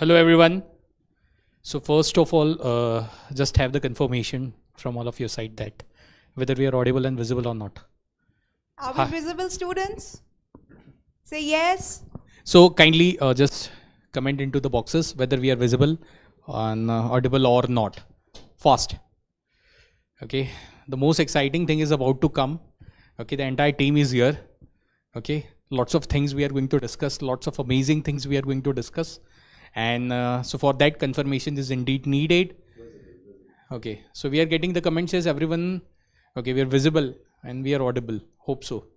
Hello everyone. So first of all, just have the confirmation from all of your side that whether we are audible and visible or not. Are we visible, students? Say yes. So kindly just comment into the boxes whether we are visible and audible or not. Fast. Okay. The most exciting thing is about to come. Okay. The entire team is here. Okay. Lots of things we are going to discuss. Lots of amazing things we are going to discuss. And so for that, confirmation is indeed needed. Okay. So we are getting the comment says everyone. Okay. We are visible and we are audible. Hope so.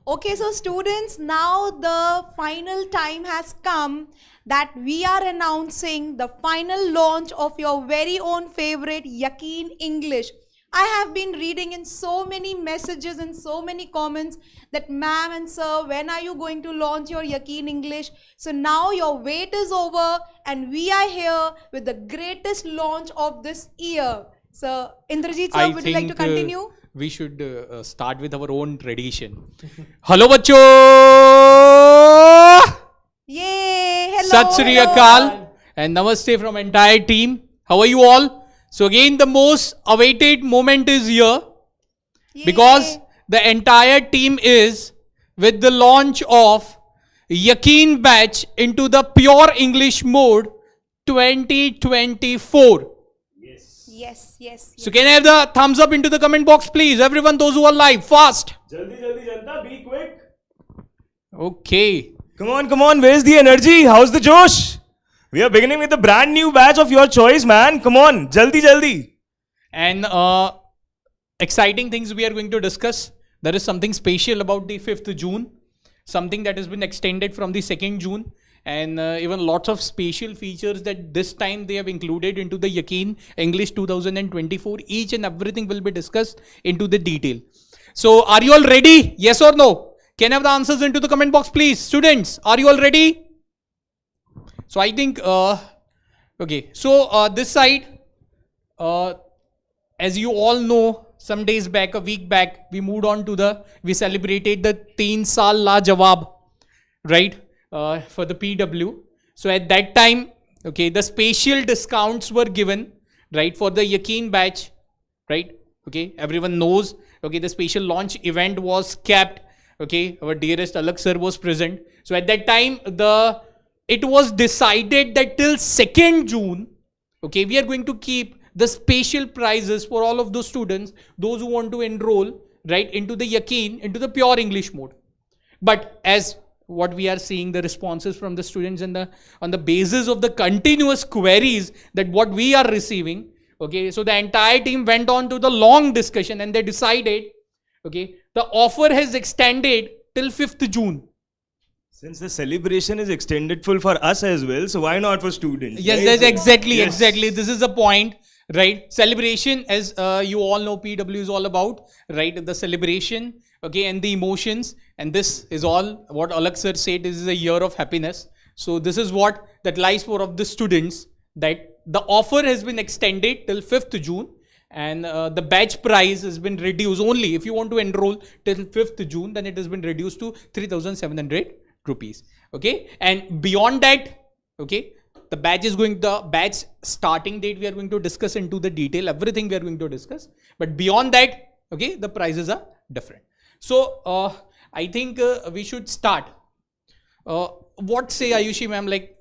Okay, so students, now the final time has come that we are announcing the final launch of your very own favorite Yakeen English. I have been reading in so many messages and so many comments that ma'am and sir, when are you going to launch your Yakeen English? So now your wait is over and we are here with the greatest launch of this year. So Indrajit sir, would you like to continue? We should start with our own tradition. Hello, bachcho! Yay! Hello! Sat Sri Akal and Namaste from entire team. How are you all? So again, the most awaited moment is here. Yay. Because the entire team is with the launch of Yakeen Batch into the pure English mode 2024. Yes. So can I have the thumbs up into the comment box, please? Everyone, those who are live, fast. Jaldi, Janta, be quick. Okay. Come on, where's the energy? How's the Josh? We are beginning with a brand new batch of your choice, man. Come on, jaldi. And exciting things we are going to discuss. There is something special about the 5th June. Something that has been extended from the 2nd June. And even lots of special features that this time they have included into the Yakeen English 2024. Each and everything will be discussed into the detail. So are you all ready? Yes or no? Can I have the answers into the comment box, please? Students, are you all ready? So I think, okay. So this side, as you all know, some days back, a week back, we celebrated the 3 Saal La Jawab, right? For the PW. So at that time, okay, the special discounts were given, right, for the Yakeen batch, right? Okay, everyone knows, okay, the special launch event was kept, okay, our dearest Alak sir was present. So at that time, it was decided that till 2nd June, okay, we are going to keep the special prizes for all of those students, those who want to enroll, right, into the Yakeen, into the pure English mode. But as what we are seeing, the responses from the students and on the basis of the continuous queries that what we are receiving, okay, so the entire team went on to the long discussion and they decided, okay, the offer has extended till 5th June. Since the celebration is extended full for us as well, so why not for students? Yes, right? yes, exactly. This is the point, right? Celebration, as you all know, PW is all about, right? The celebration, okay, and the emotions. And this is all what Alak sir said, this is a year of happiness. So this is what that lies for of the students, that the offer has been extended till 5th June. And the batch price has been reduced only if you want to enroll till 5th June, then it has been reduced to 3,700 rupees. Okay. And beyond that, okay, the batch starting date we are going to discuss into the detail, everything we are going to discuss. But beyond that, okay, the prices are different. So I think we should start. What say Ayushi ma'am, like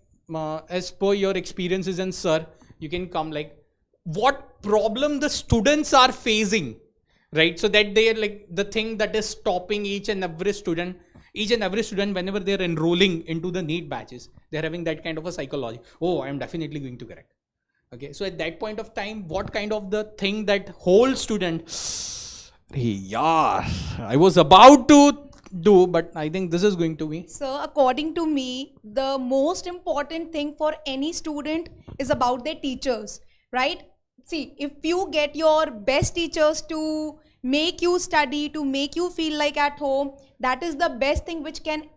as per your experiences, and sir, you can come, like what problem the students are facing, right? So that they are like the thing that is stopping each and every student whenever they are enrolling into the Neet batches, they are having that kind of a psychology. Oh, I am definitely going to crack. Okay, so at that point of time, what kind of the thing that whole student, yeah, I was about to do, but I think this is going to be. So according to me, the most important thing for any student is about their teachers, right? See, if you get your best teachers to make you study, to make you feel like at home, that is the best thing which can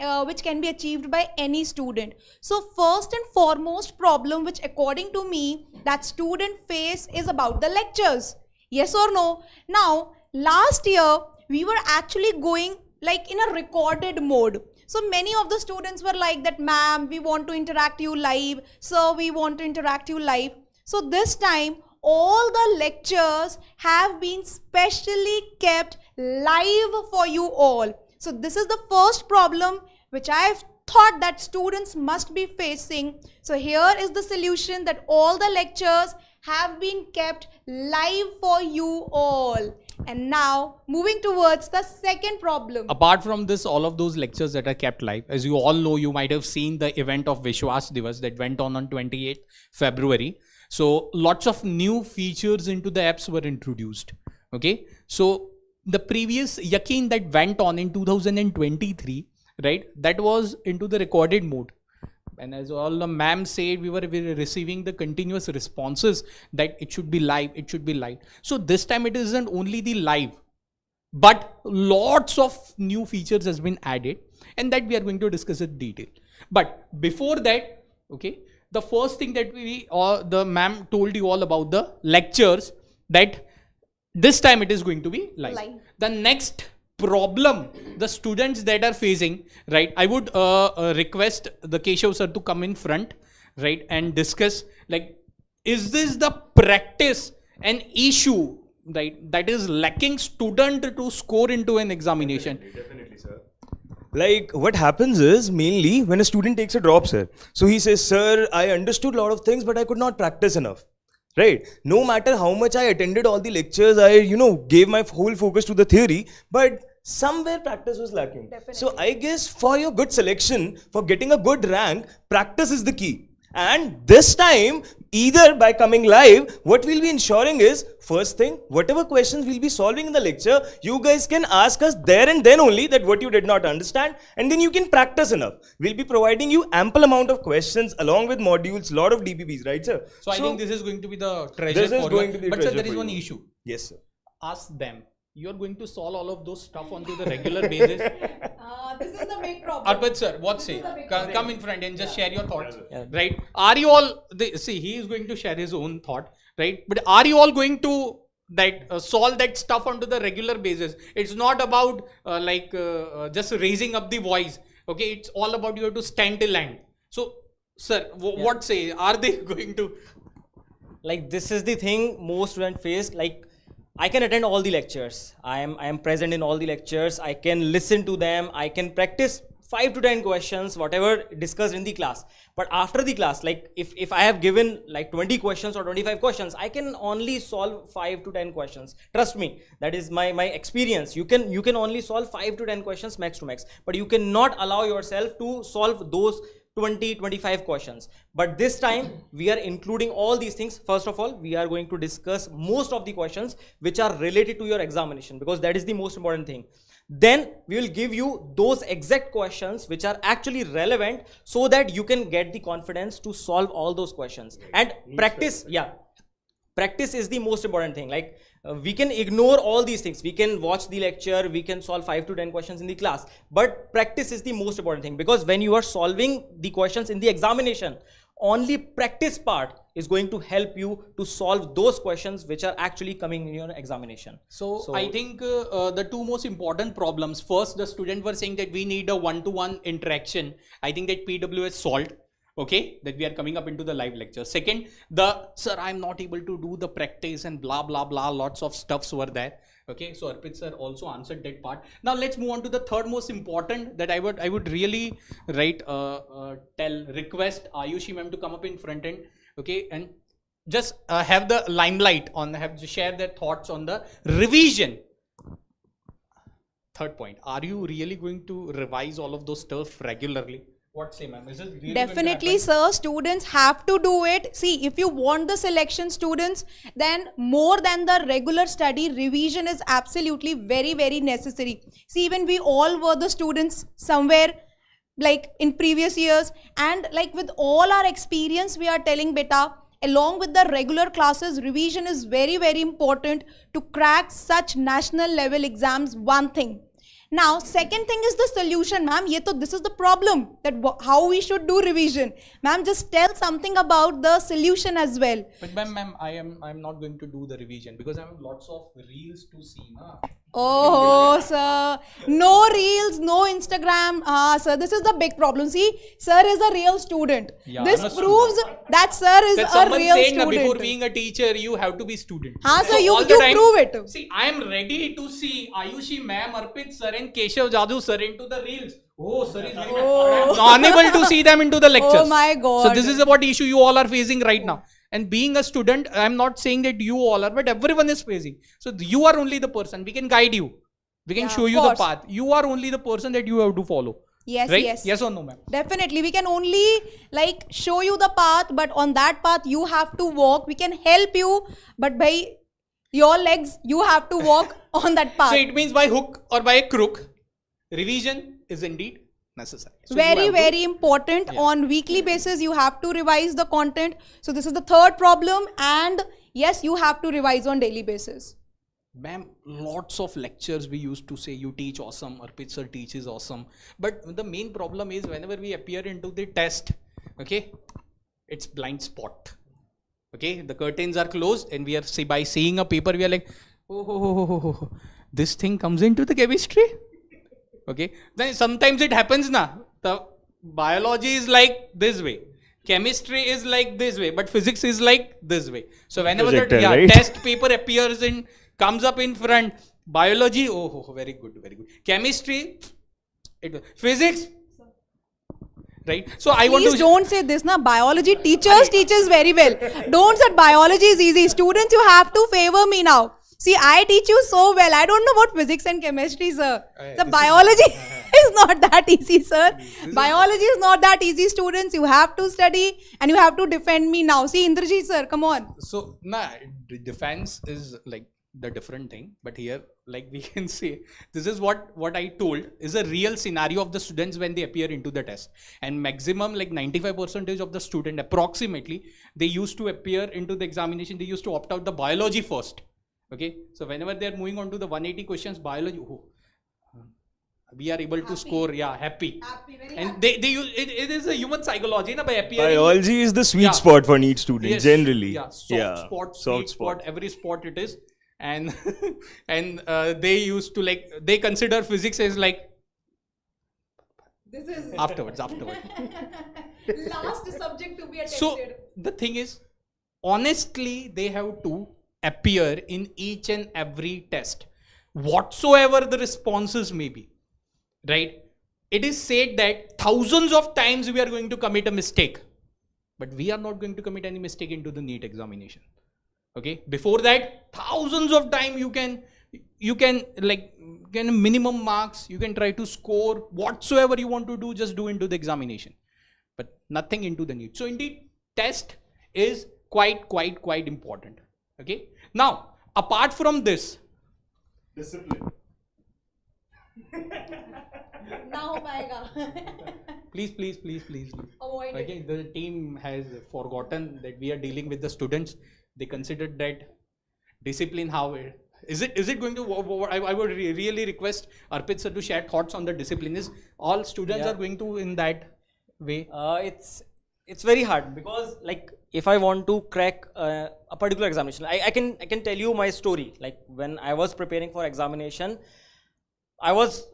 be achieved by any student. So first and foremost problem which according to me that student face is about the lectures. Yes or no? Now last year we were actually going like in a recorded mode. So many of the students were like that, ma'am, we want to interact you live. Sir, we want to interact you live. So this time, all the lectures have been specially kept live for you all. So this is the first problem which I've thought that students must be facing. So here is the solution, that all the lectures have been kept live for you all. And now moving towards the second problem. Apart from this, all of those lectures that are kept live, as you all know, you might have seen the event of Vishwas Divas that went on 28th February. So lots of new features into the apps were introduced. Okay, so the previous Yakeen that went on in 2023, right, that was into the recorded mode. And as all the ma'am said, we were receiving the continuous responses that it should be live, it should be live. So this time it isn't only the live, but lots of new features has been added, and that we are going to discuss in detail. But before that, okay, the first thing that the ma'am told you all about the lectures, that this time it is going to be live. The next problem the students that are facing, right, I would request the Keshav sir to come in front, right, and discuss, like, is this the practice an issue, right, that is lacking student to score into an examination? Definitely, sir. Like, what happens is, mainly when a student takes a drop, sir, so he says, sir, I understood a lot of things, but I could not practice enough. Right? No matter how much I attended all the lectures, I, gave my whole focus to the theory, but somewhere practice was lacking. Definitely. So I guess for your good selection, for getting a good rank, practice is the key. And this time, either by coming live, what we'll be ensuring is, first thing, whatever questions we'll be solving in the lecture, you guys can ask us there and then only that what you did not understand, and then you can practice enough. We'll be providing you ample amount of questions along with modules, lot of DPPs, right, sir? So I think this is going to be the treasure this is for going you. to be But sir, treasure there is for one you. issue. Yes, sir. Ask them. You're going to solve all of those stuff onto the regular basis. This is the big problem. Arpit sir, what say? is the big Come in front and just share your thoughts, right? Are you all, see, he is going to share his own thought, right? But are you all going to solve that stuff onto the regular basis? It's not about just raising up the voice, okay? It's all about you have to stand till end. So, sir, what say? Are they going to? Like, this is the thing most students face. Like, I can attend all the lectures. I am present in all the lectures. I can listen to them. I can practice 5 to 10 questions, whatever discussed in the class. But after the class, like if I have given like 20 questions or 25 questions, I can only solve 5 to 10 questions. Trust me, that is my experience. You can only solve 5 to 10 questions max to max, but you cannot allow yourself to solve those 20-25 questions. But this time we are including all these things. First of all, we are going to discuss most of the questions which are related to your examination, because that is the most important thing. Then we will give you those exact questions which are actually relevant, so that you can get the confidence to solve all those questions. And practice, practice is the most important thing. Like, we can ignore all these things. We can watch the lecture, we can solve 5 to 10 questions in the class, but practice is the most important thing, because when you are solving the questions in the examination, only practice part is going to help you to solve those questions which are actually coming in your examination. So I think the two most important problems, first, the student were saying that we need a one-to-one interaction. I think that PW has solved. Okay, that we are coming up into the live lecture. Second, sir, I'm not able to do the practice and blah blah blah, lots of stuffs were there. Okay, so Arpit sir also answered that part. Now let's move on to the third most important, that I would really request Ayushi ma'am to come up in front end, okay, and just have the limelight on, have to share their thoughts on the revision. Third point, are you really going to revise all of those stuff regularly? What say, ma'am? Is it really Definitely, sir. Students have to do it. See, if you want the selection, students, then more than the regular study, revision is absolutely very, very necessary. See, even we all were the students somewhere like in previous years, and like with all our experience, we are telling beta, along with the regular classes, revision is very, very important to crack such national level exams. One thing. Now, second thing is the solution, ma'am. This is the problem, that how we should do revision. Ma'am, just tell something about the solution as well. But ma'am, I'm not going to do the revision because I have lots of reels to see, na. Oh, sir. No reels, no Instagram. Sir, this is the big problem. See, sir is a real student. Yeah, This I'm a proves that sir is That a someone real said na, student. before being a teacher, you have to be student. Sir, So you all the time- prove it. See, I am ready to see Ayushi ma'am, Arpit sir and Keshav Jadoo sir into the reels. Oh, sir is very I'm unable to see them into the lectures. Oh my God. So this is what issue you all are facing right now. And being a student, I'm not saying that you all are, but everyone is facing. So you are only the person. We can guide you. We can Yeah, show of you the course. path. You are only the person that you have to follow. Yes, Right? yes. Yes or no, ma'am? Definitely. We can only like show you the path, but on that path you have to walk. We can help you, but by your legs, you have to walk on that path. So it means by hook or by a crook, revision is indeed necessary. So you have to- Very important. Yeah. On weekly basis, you have to revise the content. So this is the third problem. And yes, you have to revise on daily basis. Ma'am, lots of lectures we used to say you teach awesome, Arpit sir teaches awesome. But the main problem is whenever we appear into the test, okay, it's blind spot. Okay, the curtains are closed and we are by seeing a paper, we are like, oh, this thing comes into the chemistry. Okay, then sometimes it happens na. The biology is like this way. Chemistry is like this way, but physics is like this way. So whenever the Projector, right? test paper appears in, comes up in front, biology, oh, very good, very good. Chemistry, physics, right? So I want Please to don't say this, na. Biology teaches very well. Don't say biology is easy. Students, you have to favor me now. See, I teach you so well. I don't know about physics and chemistry, sir. The biology is not that easy, sir. Biology is not that easy, students. You have to study and you have to defend me now. See, Indrajit, sir, come on. So, defense is like the different thing, but here, like we can say, this is what I told is a real scenario of the students when they appear into the test. And maximum, like 95% of the student, approximately, they used to appear into the examination, they used to opt out the biology first. Okay, so whenever they are moving on to the 180 questions, biology, we are able to score, happy. And they use it is a human psychology, na, by appearing. Biology is the sweet Yeah. spot for NEET students Yes. generally. Yeah, soft spot, sweet spot, every spot it is. And and they used to like, they consider physics as like This is afterwards. last subject to be attempted. So the thing is, honestly, they have to appear in each and every test, whatsoever the responses may be, right? It is said that thousands of times we are going to commit a mistake, but we are not going to commit any mistake into the NEET examination. Okay, before that, thousands of times you can like get minimum marks, you can try to score whatsoever you want to do, just do into the examination, but nothing into the NEET. So indeed, test is quite important. Okay, now apart from this, Discipline. Now ho paega. please. Avoid it. Okay, the team has forgotten that we are dealing with the students. They considered that discipline, how is it going to, I would really request Arpit sir to share thoughts on the discipline. Is all students are going to in that way? It's very hard because like if I want to crack a particular examination, I can tell you my story. Like when I was preparing for examination, I was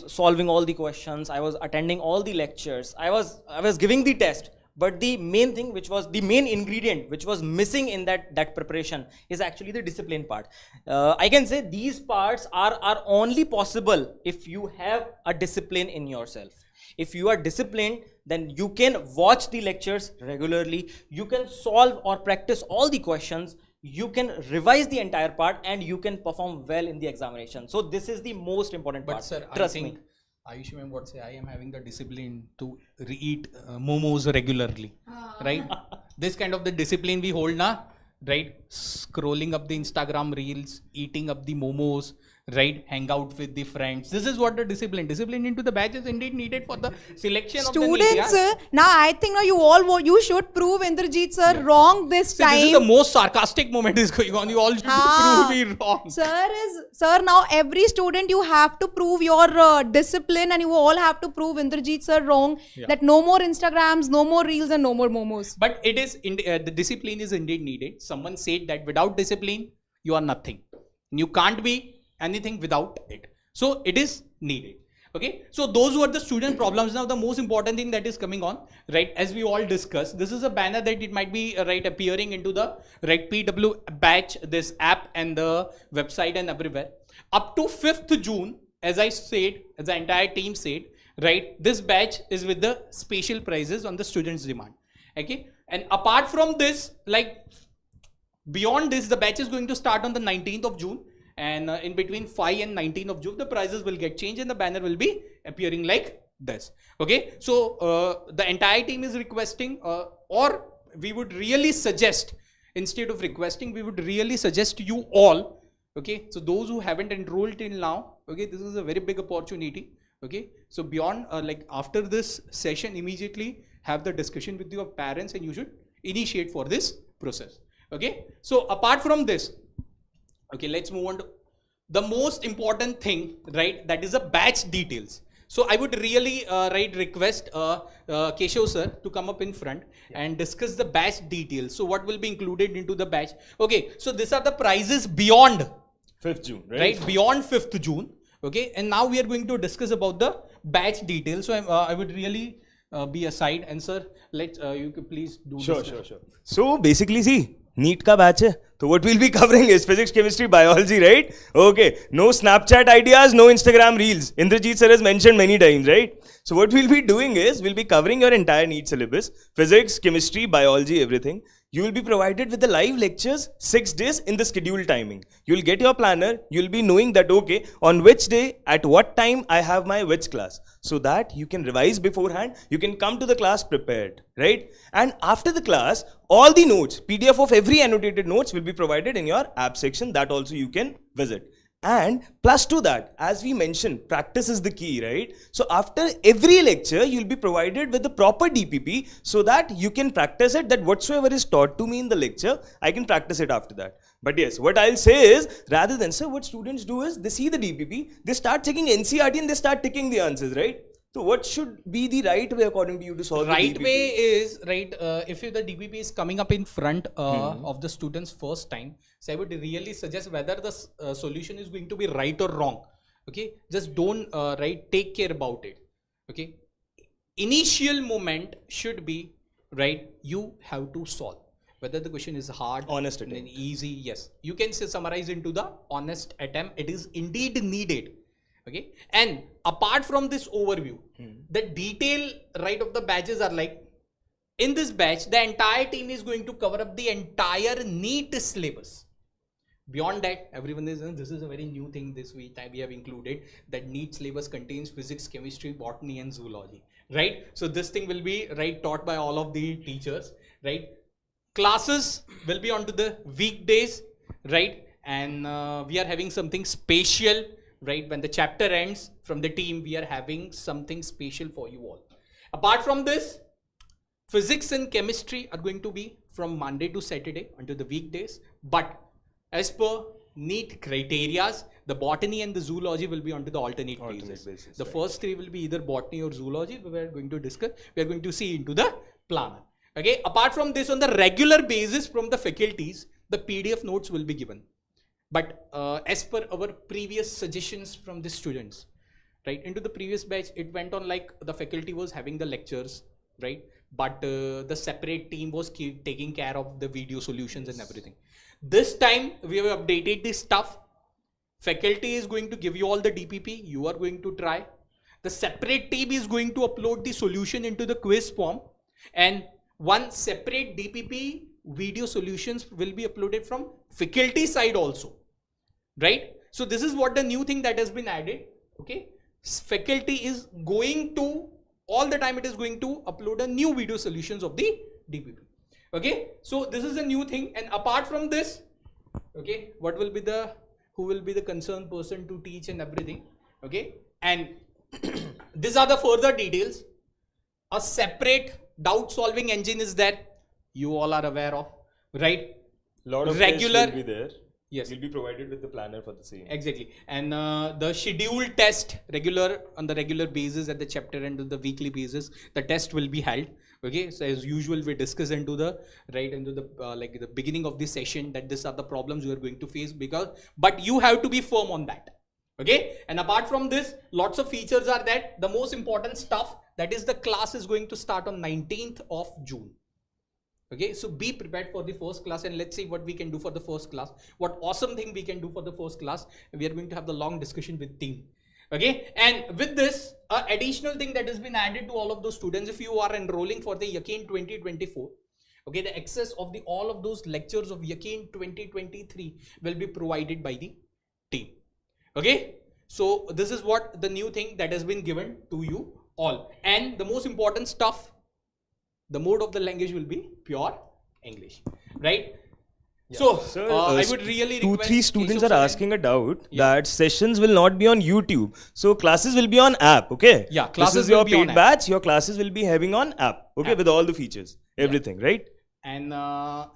solving all the questions, I was attending all the lectures, I was giving the test. But the main thing, which was the main ingredient, which was missing in that preparation, is actually the discipline part. I can say these parts are only possible if you have a discipline in yourself. If you are disciplined, then you can watch the lectures regularly, you can solve or practice all the questions, you can revise the entire part, and you can perform well in the examination. So this is the most important part. But sir, Trust I think me. Ayushi ma'am would say I am having the discipline to eat momos regularly, right? This kind of the discipline we hold na, right? Scrolling up the Instagram reels, eating up the momos, right? Hang out with the friends. This is what the discipline into the batch is indeed needed for the selection of the Students, Neet, yeah? now I think now you should prove Indrajit sir wrong this See, time. this is the most sarcastic moment is going on. You all should Ah. prove me wrong. Sir, now every student you have to prove your discipline, and you all have to prove Indrajit sir wrong, that no more Instagrams, no more reels, and no more momos. But it is the discipline is indeed needed. Someone said that without discipline, you are nothing. You can't be anything without it. So it is needed. Okay. So those were the student problems. Now the most important thing that is coming on, right? As we all discussed, this is a banner that it might be right appearing into the right PW batch, this app and the website and everywhere. Up to 5th June, as I said, as the entire team said, right? This batch is with the special prizes on the students' demand. Okay. And apart from this, like beyond this, the batch is going to start on the 19th of June. And in between 5 and 19th of June, the prices will get changed and the banner will be appearing like this. Okay. So the entire team is requesting, or we would really suggest, instead of requesting, we would really suggest you all. Okay. So those who haven't enrolled till now, okay, this is a very big opportunity. Okay. So beyond, like after this session, immediately have the discussion with your parents and you should initiate for this process. Okay. So apart from this, okay, let's move on to the most important thing, right? That is the batch details. So I would really request Keshav sir to come up in front and discuss the batch details. So what will be included into the batch? Okay, so these are the prices beyond 5th June, right? Beyond 5th June. Okay, and now we are going to discuss about the batch details. So I would really be aside, and sir, let you could please do Sure. this. So basically, see, Neet ka batch hai. So what we'll be covering is physics, chemistry, biology, right? Okay. No Snapchat ideas, no Instagram reels. Indrajit sir has mentioned many times, right? So what we'll be doing is we'll be covering your entire Neet syllabus, physics, chemistry, biology, everything. You will be provided with the live lectures 6 days in the scheduled timing. You will get your planner. You will be knowing that, okay, on which day, at what time I have my which class. So that you can revise beforehand. You can come to the class prepared, right? And after the class, all the notes, PDF of every annotated notes will be provided in your app section. That also you can visit. And plus to that, as we mentioned, practice is the key, right? So after every lecture, you'll be provided with the proper DPP so that you can practice it, that whatsoever is taught to me in the lecture, I can practice it after that. But yes, what I'll say is, rather than, sir, what students do is, they see the DPP, they start checking NCERT and they start ticking the answers, right? So what should be the right way according to you to solve Right the DPP? way is, right, if the DPP is coming up in front of the students first time, so I would really suggest whether the solution is going to be right or wrong. Okay, just don't take care about it. Okay, initial moment should be, right, you have to solve. Whether the question is hard, Honest attempt. then easy, yes. You can summarize into the honest attempt. It is indeed needed. Okay, and apart from this overview, the detail right of the batches are like, in this batch, the entire team is going to cover up the entire Neet syllabus. Beyond that, everyone is, this is a very new thing this week we have included, that Neet syllabus contains physics, chemistry, botany and zoology, right? So this thing will be taught by all of the teachers, right? Classes will be onto the weekdays, right? And we are having something special, right? When the chapter ends from the team, we are having something special for you all. Apart from this, physics and chemistry are going to be from Monday to Saturday until the weekdays. But as per Neet criterias, the botany and the zoology will be onto the alternate basis. The first 3 will be either botany or zoology. We are going to discuss. We are going to see into the planner. Okay. Apart from this, on the regular basis from the faculties, the PDF notes will be given. But as per our previous suggestions from the students, right, into the previous batch, it went on like the faculty was having the lectures, right, but the separate team was taking care of the video solutions and everything. This time we have updated this stuff. Faculty is going to give you all the DPP. You are going to try. The separate team is going to upload the solution into the quiz form, and one separate DPP video solutions will be uploaded from faculty side also. Right? So this is what the new thing that has been added. Okay. Faculty is going to, all the time it is going to upload a new video solutions of the DPP. Okay. So this is a new thing. And apart from this, okay, what will be the who will be the concerned person to teach and everything. Okay, and these are the further details. A separate doubt solving engine is there, you all are aware of, right? Lot of regular tests will be there. Yes, We'll be provided with the planner for the same. exactly. And the scheduled test on the regular basis at the chapter and on the weekly basis, the test will be held. Okay, so as usual we discuss into the like the beginning of this session that these are the problems you are going to face, but you have to be firm on that. Okay, and apart from this, lots of features are that. The most important stuff, that is the class is going to start on 19th of June. Okay, so be prepared for the first class, and let's see what we can do for the first class. What awesome thing we can do for the first class. We are going to have the long discussion with team. Okay, and with this, additional thing that has been added to all of those students, if you are enrolling for the Yakeen 2024, okay, the access of all of those lectures of Yakeen 2023 will be provided by the team. Okay, so this is what the new thing that has been given to you all, and the most important stuff, the mode of the language will be pure English, right? Yeah. So Sir, I would really request 2-3 students Keshav are sir asking a doubt Yeah. that sessions will not be on YouTube. So classes will be on app, okay? Yeah, This classes is your will be on paid app. batch. Your classes will be having on app, okay, App. with all the features, everything, right? and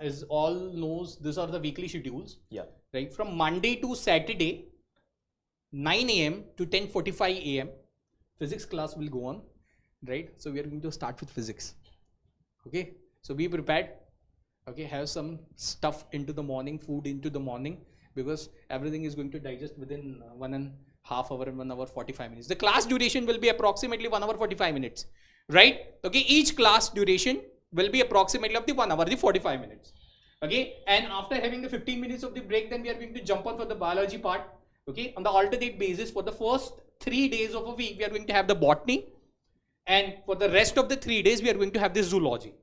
as all knows, these are the weekly schedules, Yeah. right? From Monday to Saturday, 9 a.m. to 10:45 a.m. physics class will go on, right? So we are going to start with physics. Okay, so be prepared. Okay, have some stuff into the morning, food into the morning, because everything is going to digest within 1.5 hour and 1 hour 45 minutes. The class duration will be approximately 1 hour 45 minutes, right? Okay, each class duration will be approximately of the 1 hour, the 45 minutes. Okay, and after having the 15 minutes of the break, then we are going to jump on for the biology part. Okay, on the alternate basis, for the first 3 days of a week, we are going to have the botany, and for the rest of the 3 days, we are going to have the zoology.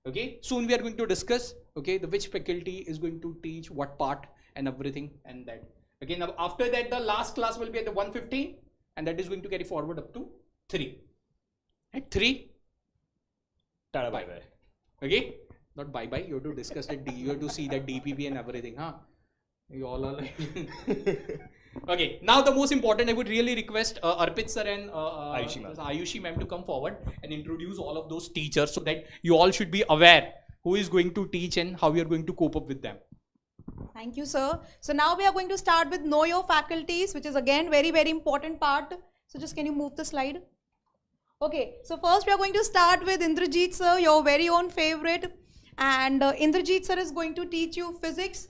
Okay, soon we are going to discuss, okay, which faculty is going to teach what part and everything and that. Okay, now after that, the last class will be at the 1:15, and that is going to carry forward up to 3. At 3, Tada, bye bye. okay, not bye bye, you have to discuss it, you have to see that DPP and everything, huh? You all are like okay, now the most important, I would really request Arpit sir and Ayushi ma'am to come forward and introduce all of those teachers, so that you all should be aware who is going to teach and how we are going to cope up with them. Thank you, sir. So now we are going to start with Know Your Faculties, which is again very, very important part. So just can you move the slide? Okay, so first we are going to start with Indrajit sir, your very own favorite. And Indrajit sir is going to teach you physics.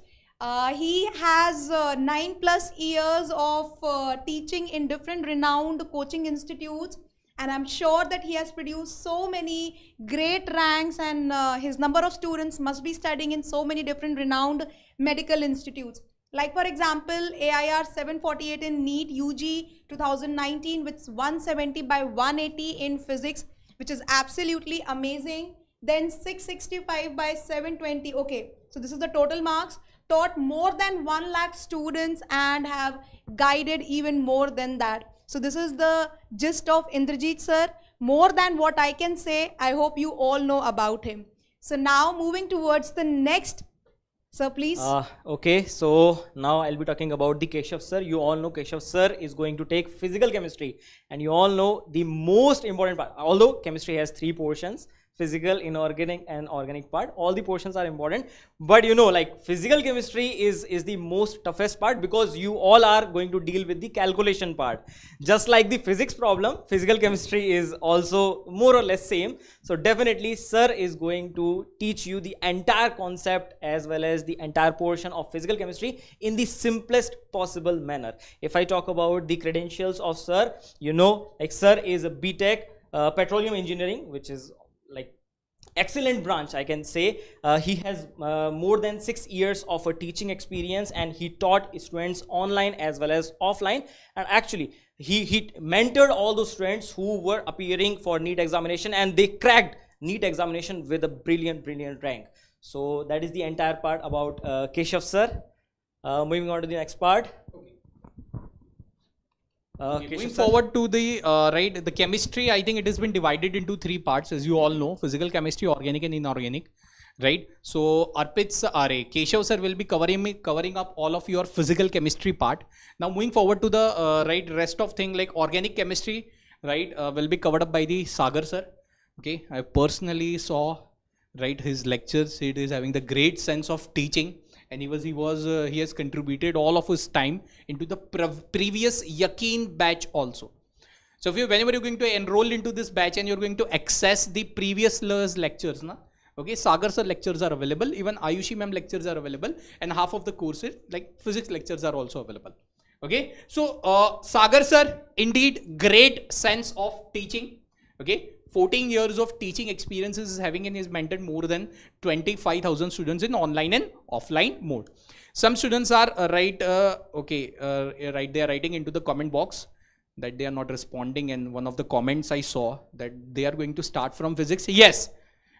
He has 9+ years of teaching in different renowned coaching institutes, and I'm sure that he has produced so many great ranks, and his number of students must be studying in so many different renowned medical institutes. Like for example, AIR 748 in Neet UG 2019 with 170 by 180 in physics, which is absolutely amazing. Then 665 by 720. Okay, so this is the total marks. Taught more than 1 lakh students and have guided even more than that. So this is the gist of Indrajit sir. More than what I can say, I hope you all know about him. So now moving towards the next. Sir, please. Okay, so now I'll be talking about the Keshav sir. You all know Keshav sir is going to take physical chemistry, and you all know the most important part. Although chemistry has 3 portions, physical, inorganic and organic part, all the portions are important, but you know, like physical chemistry is the most toughest part, because you all are going to deal with the calculation part. Just like the physics problem, physical chemistry is also more or less same. So definitely sir is going to teach you the entire concept as well as the entire portion of physical chemistry in the simplest possible manner. If I talk about the credentials of sir, you know, like sir is a BTech petroleum engineering, which is like excellent branch, I can say. He has more than 6 years of a teaching experience, and he taught students online as well as offline, and actually he mentored all those students who were appearing for NEET examination, and they cracked NEET examination with a brilliant rank. So that is the entire part about Keshav sir. Moving on to the next part. Moving forward to the the chemistry, I think it has been divided into 3 parts, as you all know: physical chemistry, organic and inorganic. right? So Arpit's RA, Keshav sir will be covering up all of your physical chemistry part. Now moving forward to the right rest of thing like organic chemistry, right, will be covered up by the Sagar sir. Okay, I personally saw right his lectures. He is having the great sense of teaching, and he has contributed all of his time into the previous Yakeen batch also. So whenever you're going to enroll into this batch and you're going to access the previous year's lectures, na, okay, Sagar sir lectures are available, even Ayushi ma'am lectures are available, and half of the courses like physics lectures are also available. Okay, so Sagar sir, indeed great sense of teaching. Okay, 14 years of teaching experiences is having, and is mentored more than 25,000 students in online and offline mode. Some students are right, they are writing into the comment box that they are not responding, and one of the comments I saw that they are going to start from physics. Yes,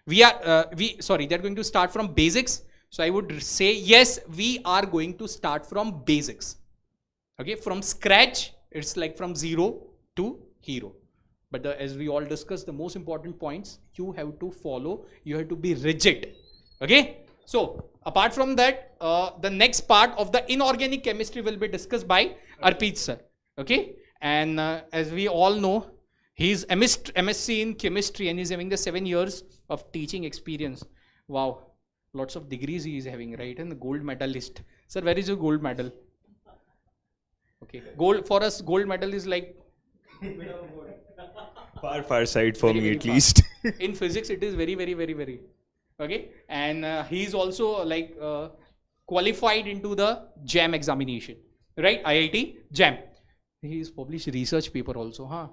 they're going to start from basics. So I would say yes, we are going to start from basics. Okay, from scratch, it's like from zero to hero. But as we all discussed, the most important points you have to follow, you have to be rigid. Okay, so apart from that, the next part of the inorganic chemistry will be discussed by Arpit sir. Okay, and as we all know, he's MSc in chemistry and he's having the 7 years of teaching experience. Wow, lots of degrees he is having, right? And the gold medalist. Sir, where is your gold medal? Okay, gold for us, gold medal is like Far side for very, me very at far. least. In physics, it is very, very, very, very. Okay, and he is also like qualified into the JAM examination, right? IIT JAM. He has published research paper also, huh?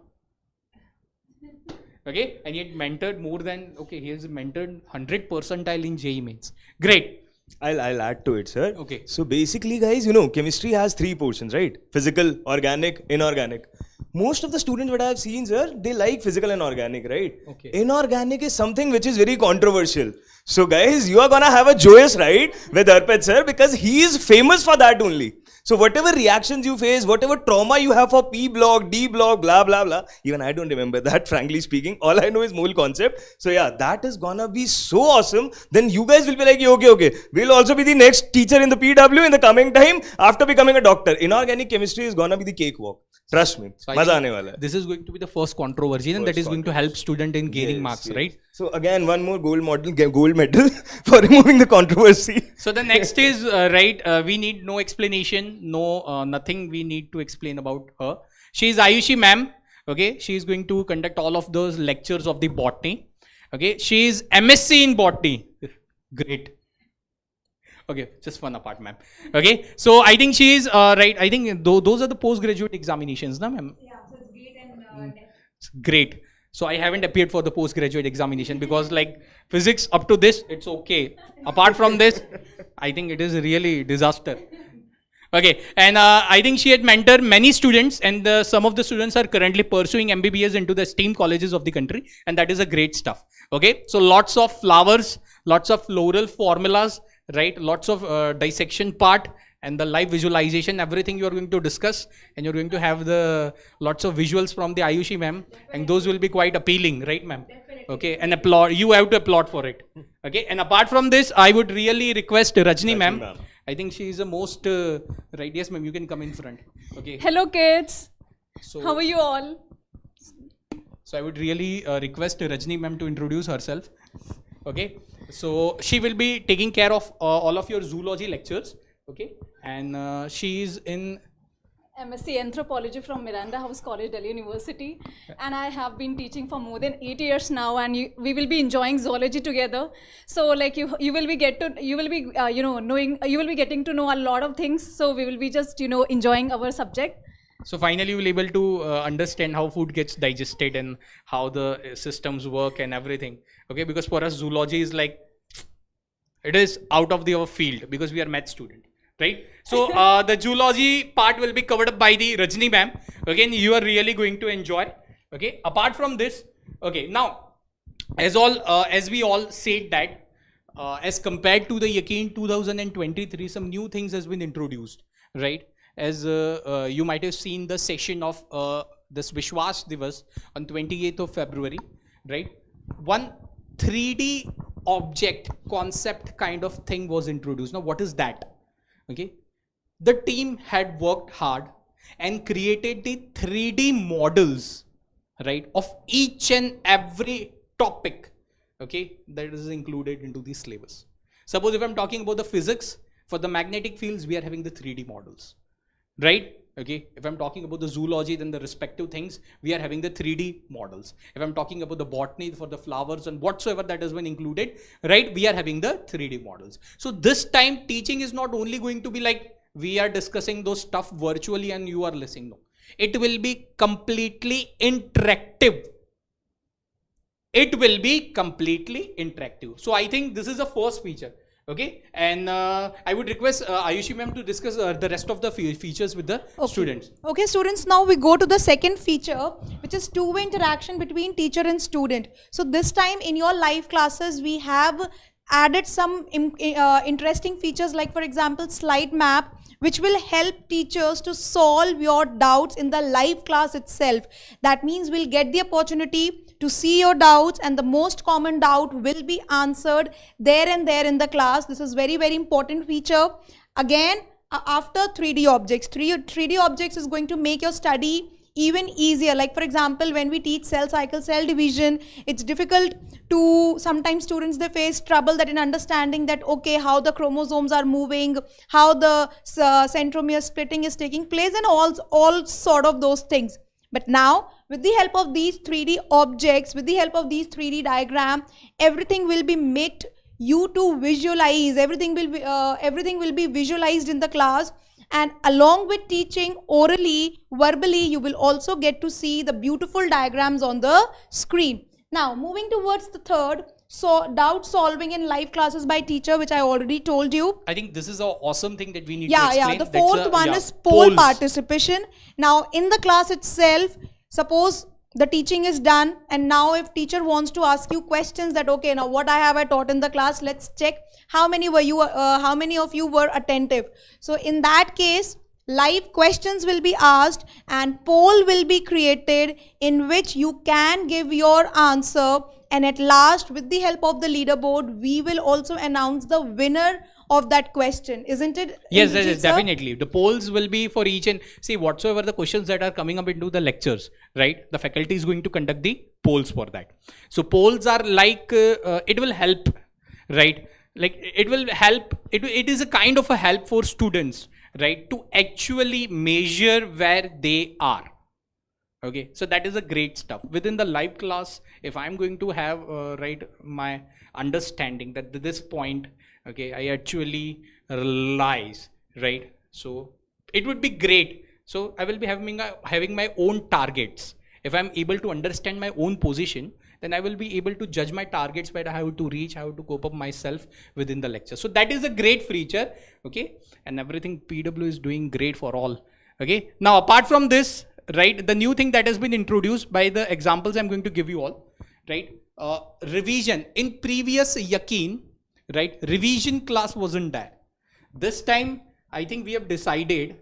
Okay, and he had mentored more than, he has mentored 100 percentile in JEE mains. Great. I'll add to it, sir. Okay. So basically, guys, chemistry has 3 portions, right? Physical, organic, inorganic. Most of the students that I have seen, sir, they like physical and organic, right? Okay. Inorganic is something which is very controversial. So, guys, you are gonna have a joyous ride with Arpit, sir, because he is famous for that only. So, whatever reactions you face, whatever trauma you have for P block, D block, blah, blah, blah, even I don't remember that, frankly speaking. All I know is mole concept. So, yeah, that is gonna be so awesome. Then you guys will be like, okay, we'll also be the next teacher in the PW in the coming time after becoming a doctor. Inorganic chemistry is gonna be the cakewalk. Trust me. So Maza aane wala hai. This is going to be the first controversy, and that is going to help student in gaining marks, Yes. right? So again, one more gold medal for removing the controversy. So the next is we need no explanation, nothing we need to explain about her. She is Ayushi ma'am. Okay, she is going to conduct all of those lectures of the botany. Okay, she is MSc in botany. Great. Okay, just one apart, ma'am. Okay, so I think she is I think those are the postgraduate examinations, na, ma'am? Yeah, so it's great and Great. So I haven't appeared for the postgraduate examination because like physics up to this, it's okay. Apart from this, I think it is really disaster. Okay, and I think she had mentored many students, and some of the students are currently pursuing MBBS into the esteemed colleges of the country, and that is a great stuff. Okay, so lots of flowers, lots of floral formulas, right? Lots of dissection part and the live visualization, everything you are going to discuss, and you're going to have the lots of visuals from the Ayushi ma'am, and those will be quite appealing, right, ma'am? Okay, and applaud. You have to applaud for it. Okay, and apart from this, I would really request Rajni ma'am. I think she is the most right. Yes, ma'am. You can come in front. Okay. Hello kids, So, how are you all? So I would really request Rajni ma'am to introduce herself. Okay. So she will be taking care of all of your zoology lectures. Okay. And she is in MSc Anthropology from Miranda House College, Delhi University, and I have been teaching for more than 8 years now, and we will be enjoying zoology together. So like you will be getting to know a lot of things. So we will be just enjoying our subject. So finally, you will be able to understand how food gets digested and how the systems work and everything. Okay, because for us, zoology is like, it is out of our field because we are math student, right? So the zoology part will be covered up by the Rajni ma'am. Again, you are really going to enjoy. Okay, apart from this, okay, now as we all said that as compared to the Yakeen 2023, some new things has been introduced, right? As you might have seen the session of this Vishwas Divas on 28th of February, right? One 3D object concept kind of thing was introduced. Now what is that? Okay, the team had worked hard and created the 3D models, right, of each and every topic, okay, that is included into the syllabus. Suppose if I'm talking about the physics, for the magnetic fields, we are having the 3D models, right? Okay, if I'm talking about the zoology, then the respective things, we are having the 3D models. If I'm talking about the botany for the flowers and whatsoever that has been included, right, we are having the 3D models. So this time teaching is not only going to be like we are discussing those stuff virtually and you are listening. No, it will be completely interactive. It will be completely interactive. So I think this is the first feature. Okay, and I would request Ayushi ma'am to discuss the rest of the features with the students. Okay, students, now we go to the second feature, which is two-way interaction between teacher and student. So this time in your live classes, we have added some interesting features, like for example, slide map, which will help teachers to solve your doubts in the live class itself. That means we'll get the opportunity to see your doubts, and the most common doubt will be answered there and there in the class. This is very, very important feature. Again, after 3D objects, 3D objects is going to make your study even easier. Like for example, when we teach cell cycle, cell division, it's difficult to, sometimes students, they face trouble that in understanding that, okay, how the chromosomes are moving, how the centromere splitting is taking place, and all sort of those things. But now, with the help of these 3D objects, with the help of these 3D diagram, everything will be made you to visualize. Everything will be visualized in the class, and along with teaching orally, verbally, you will also get to see the beautiful diagrams on the screen. Now, moving towards the third, so doubt solving in live classes by teacher, which I already told you. I think this is an awesome thing that we need to explain. The fourth one is poll participation. Now, in the class itself, suppose the teaching is done, and now if teacher wants to ask you questions that, okay, now what I taught in the class, let's check how many of you were attentive. So in that case, live questions will be asked and poll will be created in which you can give your answer, and at last, with the help of the leaderboard, we will also announce the winner of that question, isn't it? Yes, definitely. The polls will be for each and see whatsoever the questions that are coming up into the lectures, right? The faculty is going to conduct the polls for that. So polls are like, it will help, right? Like it will help, it is a kind of a help for students, right? To actually measure where they are. Okay, so that is a great stuff. Within the live class, if I'm going to have, right, my understanding that at this point, okay, I actually realize, right? So it would be great. So I will be having my own targets. If I'm able to understand my own position, then I will be able to judge my targets by how to reach, how to cope up myself within the lecture. So that is a great feature, okay? And everything PW is doing great for all, okay? Now, apart from this, right, the new thing that has been introduced by the examples I'm going to give you all, right? Revision. In previous Yakeen, right, revision class wasn't there. This time, I think we have decided,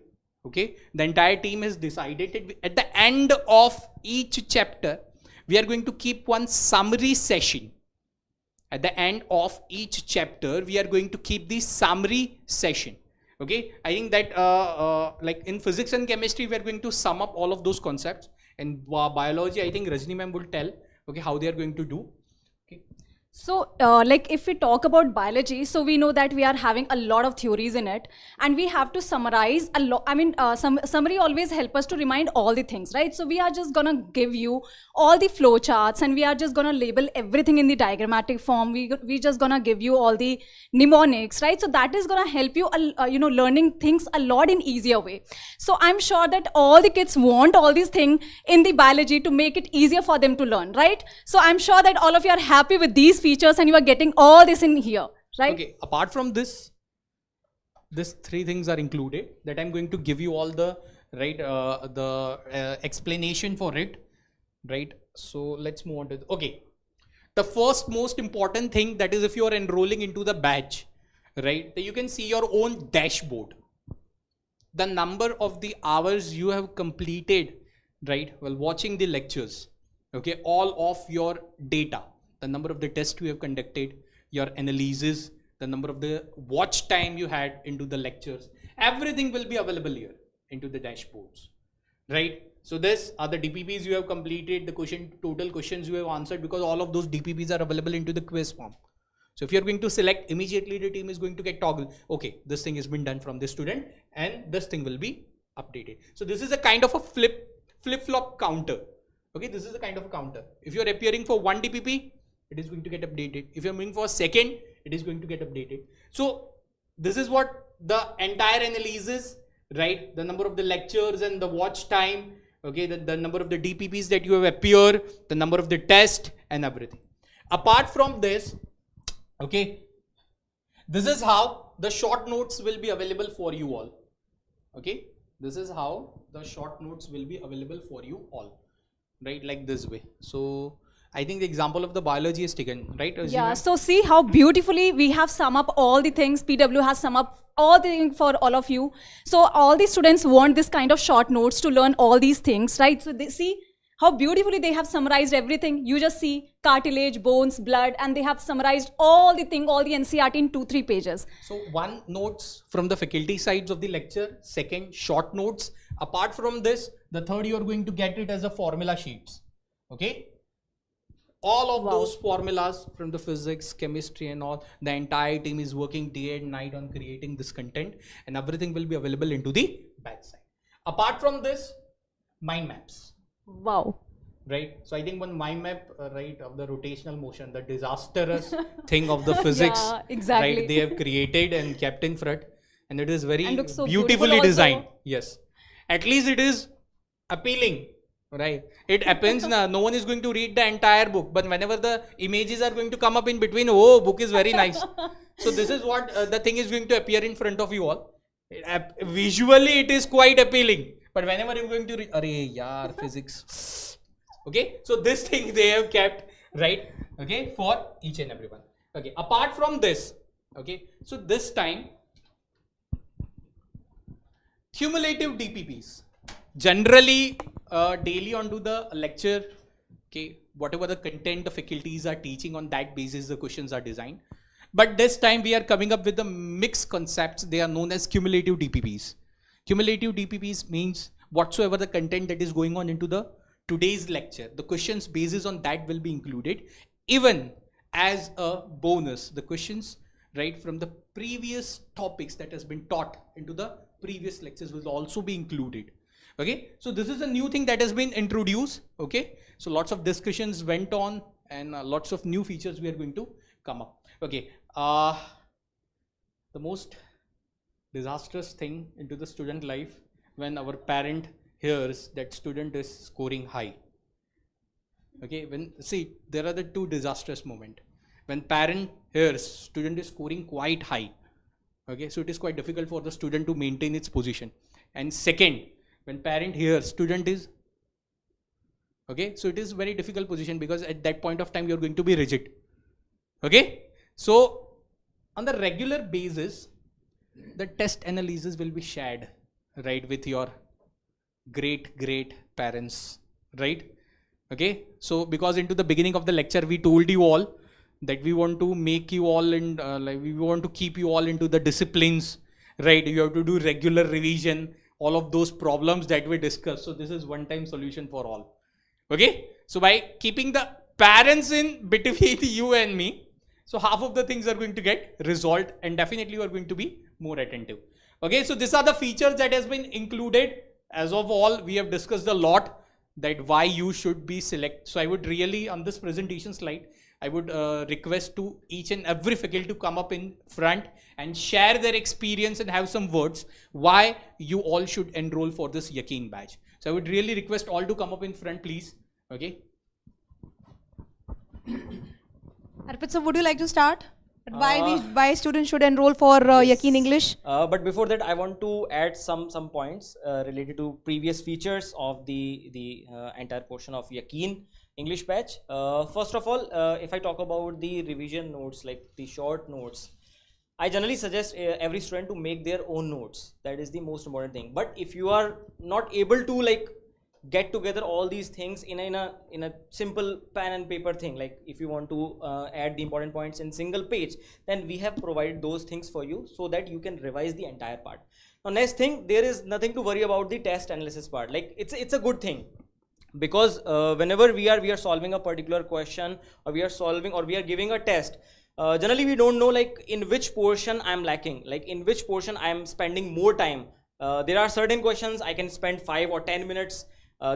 okay, the entire team has decided that at the end of each chapter, we are going to keep one summary session. At the end of each chapter, we are going to keep the summary session. Okay, I think that like in physics and chemistry, we are going to sum up all of those concepts. And biology, I think Rajni ma'am will tell, okay, how they are going to do. Okay. So like if we talk about biology, so we know that we are having a lot of theories in it, and we have to summarize a lot. I mean, summary always help us to remind all the things, right? So we are just gonna give you all the flow charts, and we are just gonna label everything in the diagrammatic form. We just gonna give you all the mnemonics, right? So that is gonna help you, you know, learning things a lot in easier way. So I'm sure that all the kids want all these things in the biology to make it easier for them to learn, right? So I'm sure that all of you are happy with these features and you are getting all this in here, right? Okay, apart from this, these three things are included that I'm going to give you all the, right, explanation for it, right? So let's move on to, okay. The first most important thing, that is if you are enrolling into the batch, right, you can see your own dashboard. The number of the hours you have completed, right, while watching the lectures, okay, all of your data. The number of the tests you have conducted, your analysis, the number of the watch time you had into the lectures, everything will be available here into the dashboards, right? So this are the DPPs you have completed, the total questions you have answered, because all of those DPPs are available into the quiz form. So if you're going to select, immediately the team is going to get toggle. Okay, this thing has been done from this student and this thing will be updated. So this is a kind of a flip-flop counter. Okay, this is a kind of a counter. If you're appearing for one DPP, it is going to get updated. If you're moving for a second, it is going to get updated. So this is what the entire analysis, right? The number of the lectures and the watch time, okay, the number of the DPPs that you have appeared, the number of the test and everything. Apart from this, okay, this is how the short notes will be available for you all. Okay, this is how the short notes will be available for you all, right? Like this way. So I think the example of the biology is taken, right? Yeah, so see how beautifully we have sum up all the things. PW has sum up all the things for all of you. So all the students want this kind of short notes to learn all these things, right? So they see how beautifully they have summarized everything. You just see cartilage, bones, blood, and they have summarized all the NCERT in 2-3 pages. So one, notes from the faculty sides of the lecture. Second, short notes. Apart from this, the third, you are going to get it as a formula sheets. Okay. All of those formulas from the physics, chemistry and all, the entire team is working day and night on creating this content, and everything will be available into the batch side. Apart from this, mind maps. Wow. Right. So I think one mind map, right, of the rotational motion, the disastrous thing of the physics, Yeah, exactly. right, they have created and kept in front, and it is very And looks so beautifully beautiful designed. also. Yes. At least it is appealing. Right, it happens now. No one is going to read the entire book, but whenever the images are going to come up in between, oh, book is very nice. So this is what the thing is going to appear in front of you all. Visually, it is quite appealing, but whenever you're going to read, arey yaar, physics. Okay, so this thing they have kept, right? Okay, for each and everyone. Okay, apart from this, okay, so this time, cumulative DPPs. Generally, daily onto the lecture, okay, whatever the content the faculties are teaching, on that basis the questions are designed. But this time we are coming up with the mixed concepts. They are known as cumulative DPPs. Cumulative DPPs means whatsoever the content that is going on into the today's lecture, the questions basis on that will be included. Even as a bonus, the questions, right, from the previous topics that has been taught into the previous lectures will also be included. Okay, so this is a new thing that has been introduced. Okay, so lots of discussions went on, and lots of new features we are going to come up. Okay, the most disastrous thing into the student life, when our parent hears that student is scoring high. Okay, when, see, there are the two disastrous moments. When parent hears student is scoring quite high. Okay, so it is quite difficult for the student to maintain its position. And second, when parent hears student is, okay, so it is very difficult position, because at that point of time you are going to be rigid. Okay, so on the regular basis, the test analysis will be shared, right, with your great parents, right? Okay, so because into the beginning of the lecture we told you all that we want to make you all in like we want to keep you all into the disciplines, right? You have to do regular revision, all of those problems that we discussed. So this is one-time solution for all. Okay, so by keeping the parents in between you and me, so half of the things are going to get resolved, and definitely you are going to be more attentive. Okay, so these are the features that has been included. As of all, we have discussed a lot that why you should be select. So I would really, on this presentation slide, I would request to each and every faculty to come up in front and share their experience and have some words why you all should enroll for this Yakeen batch. So I would really request all to come up in front, please. Okay. Arpit, so would you like to start? Why students should enroll for Yakeen English? But before that, I want to add some points related to previous features of the entire portion of Yakeen English batch. First of all, if I talk about the revision notes, like the short notes, I generally suggest every student to make their own notes. That is the most important thing. But if you are not able to like get together all these things in a simple pen and paper thing. Like if you want to add the important points in single page, then we have provided those things for you so that you can revise the entire part. Now next thing, there is nothing to worry about the test analysis part. Like it's a good thing, because whenever we are solving a particular question, or we are giving a test, generally we don't know like in which portion I'm lacking, like in which portion I'm spending more time. There are certain questions I can spend 5 or 10 minutes.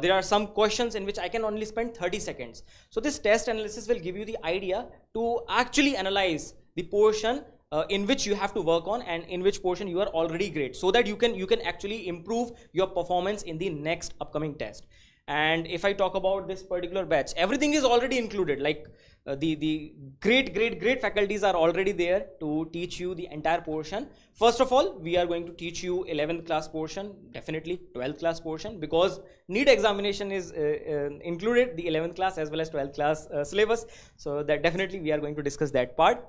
There are some questions in which I can only spend 30 seconds. So this test analysis will give you the idea to actually analyze the portion in which you have to work on, and in which portion you are already great, so that you can actually improve your performance in the next upcoming test. And if I talk about this particular batch, everything is already included. Like the great faculties are already there to teach you the entire portion. First of all, we are going to teach you 11th class portion, definitely 12th class portion, because Neet examination is included, the 11th class as well as 12th class syllabus. So that definitely we are going to discuss that part.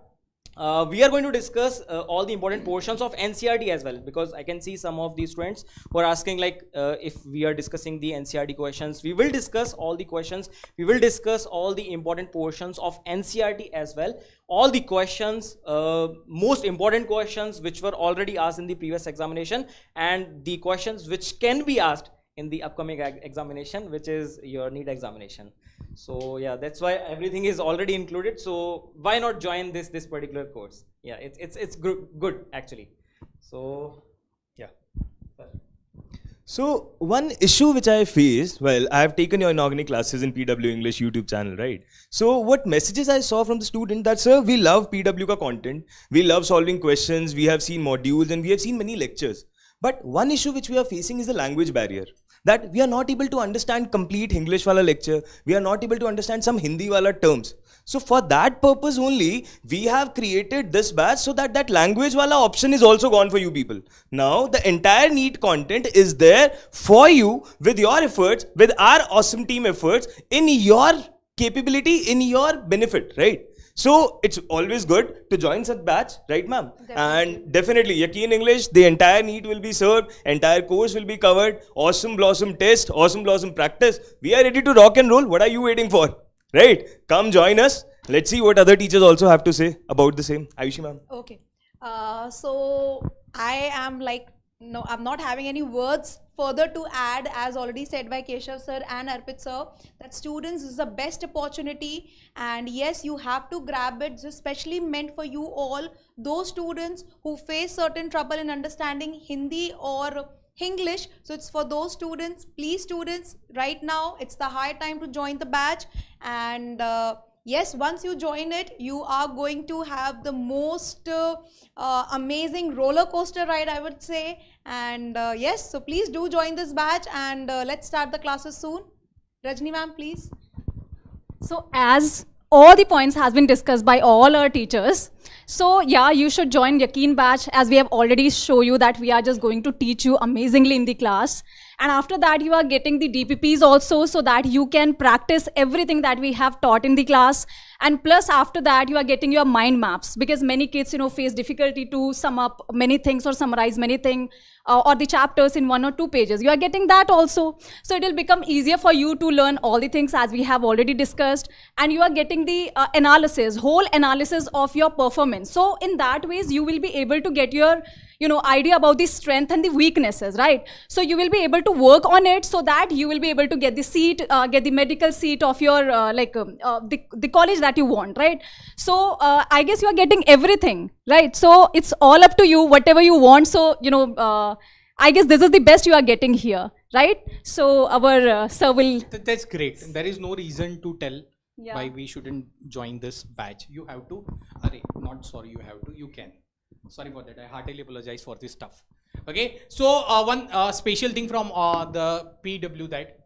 We are going to discuss all the important portions of NCERT as well, because I can see some of the students who are asking like if we are discussing the NCERT questions. We will discuss all the questions, we will discuss all the important portions of NCERT as well. All the questions, most important questions which were already asked in the previous examination, and the questions which can be asked in the upcoming examination, which is your Neet examination. So yeah, that's why everything is already included. So why not join this particular course? Yeah, it's good actually. So yeah. So one issue which I faced, well, I have taken your inorganic classes in PW English YouTube channel, right? So what messages I saw from the student that, sir, we love PW ka content, we love solving questions, we have seen modules and we have seen many lectures. But one issue which we are facing is the language barrier. That we are not able to understand complete English wala lecture, we are not able to understand some Hindi wala terms. So for that purpose only, we have created this batch so that that language wala option is also gone for you people. Now the entire Neet content is there for you with your efforts, with our awesome team efforts, in your capability, in your benefit, right? So it's always good to join such batch, right ma'am? And definitely Yakeen English, the entire Neet will be served, entire course will be covered, awesome blossom test, awesome blossom practice. We are ready to rock and roll. What are you waiting for? Right? Come join us. Let's see what other teachers also have to say about the same. Ayushi ma'am. Okay. So I am like, no, I'm not having any words further to add, as already said by Keshav sir and Arpit sir, that students, is the best opportunity, and yes, you have to grab it. It's especially meant for you all, those students who face certain trouble in understanding Hindi or English. So it's for those students. Please students, right now it's the high time to join the batch, and yes, once you join it, you are going to have the most amazing roller coaster ride, I would say. And yes, so please do join this batch, and let's start the classes soon. Rajni ma'am, please. So as all the points has been discussed by all our teachers, so yeah, you should join Yakeen Batch, as we have already shown you that we are just going to teach you amazingly in the class. And after that, you are getting the DPPs also, so that you can practice everything that we have taught in the class. And plus after that, you are getting your mind maps, because many kids, face difficulty to sum up many things or summarize many things or the chapters in 1 or 2 pages. You are getting that also. So it will become easier for you to learn all the things as we have already discussed. And you are getting the analysis, whole analysis of your performance. So in that ways, you will be able to get your idea about the strength and the weaknesses, right? So you will be able to work on it, so that you will be able to get the seat, get the medical seat of your the college that you want, right? So I guess you are getting everything, right? So it's all up to you, whatever you want. So I guess this is the best you are getting here, right? So our sir will. That's great. There is no reason to tell Yeah. why we shouldn't join this batch. You have to. Not sorry. You have to. You can. Sorry for that. I heartily apologize for this stuff. Okay. So one special thing from the PW, that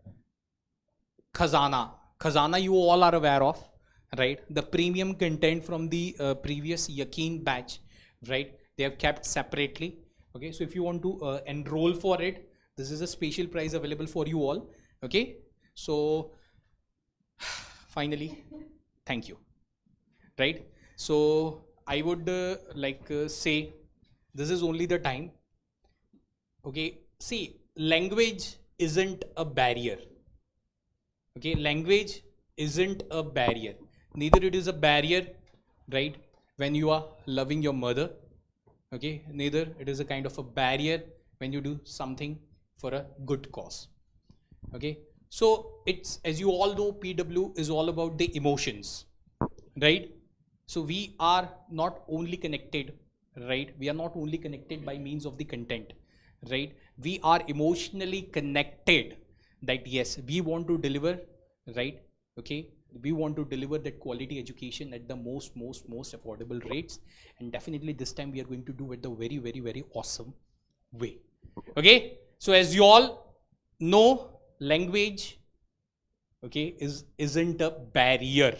Khazana you all are aware of, right? The premium content from the previous Yakeen batch, right? They have kept separately. Okay. So if you want to enroll for it, this is a special price available for you all. Okay. So finally, thank you. Right. So I would say this is only the time. Okay, see, language isn't a barrier. Okay, language isn't a barrier. Neither it is a barrier, right, when you are loving your mother. Okay, neither it is a kind of a barrier when you do something for a good cause. Okay, so it's, as you all know, PW is all about the emotions, right? So we are not only connected, right? We are not only connected by means of the content, right? We are emotionally connected, that yes, we want to deliver, right? Okay, we want to deliver that quality education at the most affordable rates, and definitely this time we are going to do it the very awesome way. Okay, so as you all know, language, okay, isn't a barrier.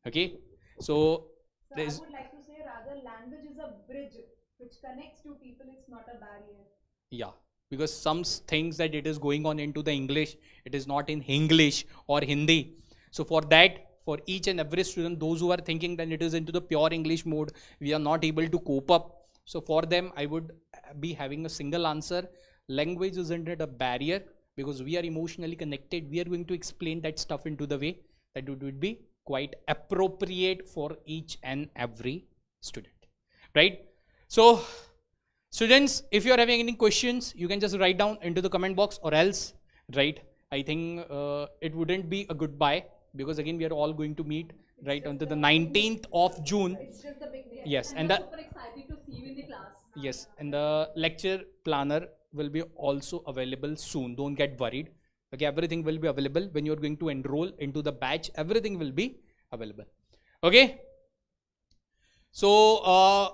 Okay, so I there's, would like to say rather language is a bridge which connects two people. It's not a barrier. yeah, because some things that it is going on into the English, it is not in English or Hindi. So for that, for each and every student, those who are thinking that it is into the pure English mode, we are not able to cope up. So for them, I would be having a single answer. Language isn't it a barrier, because we are emotionally connected. We are going to explain that stuff into the way that it would be quite appropriate for each and every student, right? So students, if you are having any questions, you can just write down into the comment box, or else, right, I think it wouldn't be a goodbye, because again we are all going to meet right until the 19th of June. It's just the beginning. Yes, and we the are super excited to see you in the class. yes, and the lecture planner will be also available soon. Don't get worried. Okay, everything will be available when you're going to enroll into the batch. Everything will be available. Okay. So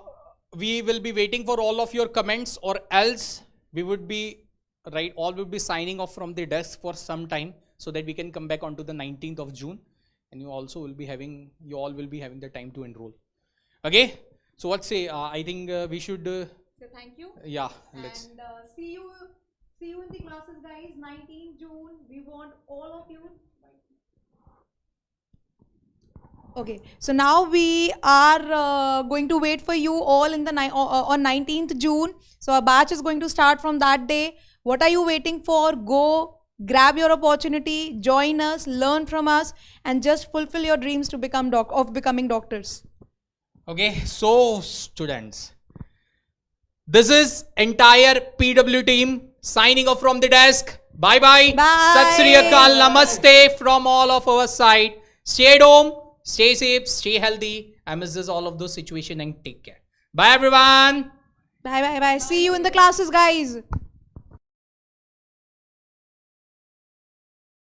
we will be waiting for all of your comments, or else we would be, right, all will be signing off from the desk for some time, so that we can come back onto the 19th of June, and you also will be having, you all will be having the time to enroll. Okay. So what say? I think we should. So thank you. Yeah. Let's. And see you in the classes, guys. 19 June. We want all of you. Okay, so now we are going to wait for you all in the on 19th June. So our batch is going to start from that day. What are you waiting for? Go grab your opportunity, join us, learn from us, and just fulfill your dreams to become becoming doctors. Okay. So students, this is entire PW team signing off from the desk. Bye bye. Bye. Sat Sri Akal, namaste from all of our side. Stay at home, stay safe, stay healthy. I miss this all of those situations, and take care. Bye everyone. Bye bye bye. See you in the classes, guys.